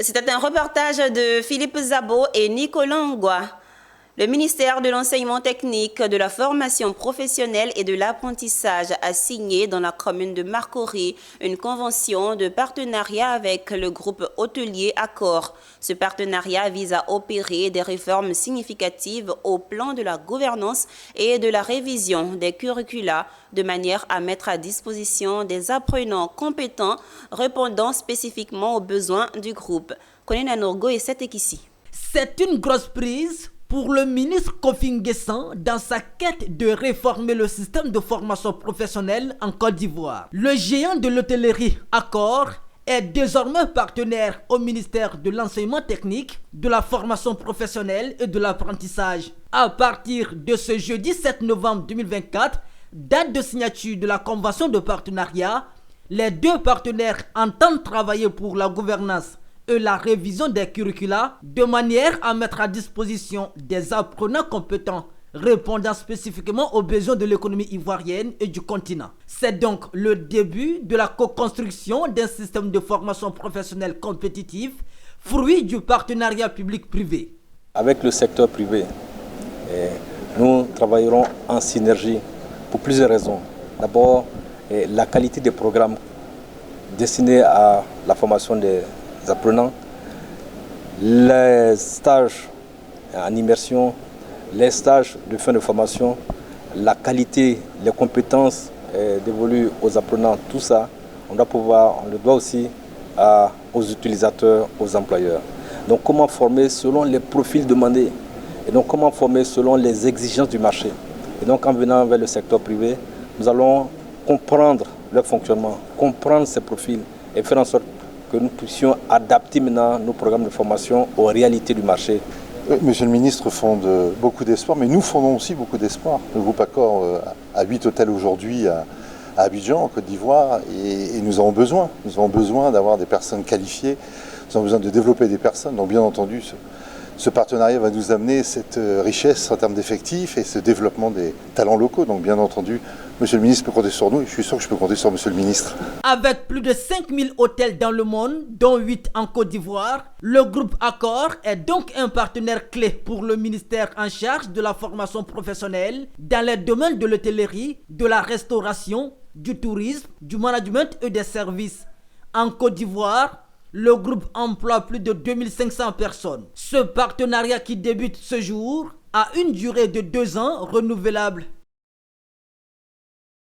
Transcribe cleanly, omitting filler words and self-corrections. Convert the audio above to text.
C'était un reportage de Philippe Zabo et Nicolas Ngwa. Le ministère de l'Enseignement technique, de la formation professionnelle et de l'apprentissage a signé dans la commune de Marcory une convention de partenariat avec le groupe hôtelier Accor. Ce partenariat vise à opérer des réformes significatives au plan de la gouvernance et de la révision des curricula de manière à mettre à disposition des apprenants compétents répondant spécifiquement aux besoins du groupe. Konena Norgo et Setekissi. C'est une grosse prise pour le ministre Kofi Nguessan dans sa quête de réformer le système de formation professionnelle en Côte d'Ivoire. Le géant de l'hôtellerie Accor est désormais partenaire au ministère de l'Enseignement technique, de la formation professionnelle et de l'apprentissage. À partir de ce jeudi 7 novembre 2024, date de signature de la convention de partenariat, les deux partenaires entendent travailler pour la gouvernance et la révision des curricula de manière à mettre à disposition des apprenants compétents répondant spécifiquement aux besoins de l'économie ivoirienne et du continent. C'est donc le début de la co-construction d'un système de formation professionnelle compétitive, fruit du partenariat public-privé. Avec le secteur privé, nous travaillerons en synergie pour plusieurs raisons. D'abord, la qualité des programmes destinés à la formation des apprenants, les stages en immersion, les stages de fin de formation, la qualité, les compétences dévolues aux apprenants, tout ça, on le doit aussi aux utilisateurs, aux employeurs. Donc comment former selon les profils demandés et donc comment former selon les exigences du marché. Et donc en venant vers le secteur privé, nous allons comprendre leur fonctionnement, comprendre ces profils et faire en sorte que nous puissions adapter maintenant nos programmes de formation aux réalités du marché. Monsieur le ministre fonde beaucoup d'espoir, mais nous fondons aussi beaucoup d'espoir. Le groupe Accor a 8 hôtels aujourd'hui à Abidjan, en Côte d'Ivoire, et nous avons besoin. Nous avons besoin d'avoir des personnes qualifiées, nous avons besoin de développer des personnes. Donc bien entendu, ce partenariat va nous amener cette richesse en termes d'effectifs et ce développement des talents locaux. Donc bien entendu, Monsieur le ministre peut compter sur nous et je suis sûr que je peux compter sur Monsieur le ministre. Avec plus de 5000 hôtels dans le monde, dont 8 en Côte d'Ivoire, le groupe Accor est donc un partenaire clé pour le ministère en charge de la formation professionnelle dans les domaines de l'hôtellerie, de la restauration, du tourisme, du management et des services. En Côte d'Ivoire, le groupe emploie plus de 2500 personnes. Ce partenariat qui débute ce jour a une durée de 2 ans renouvelable.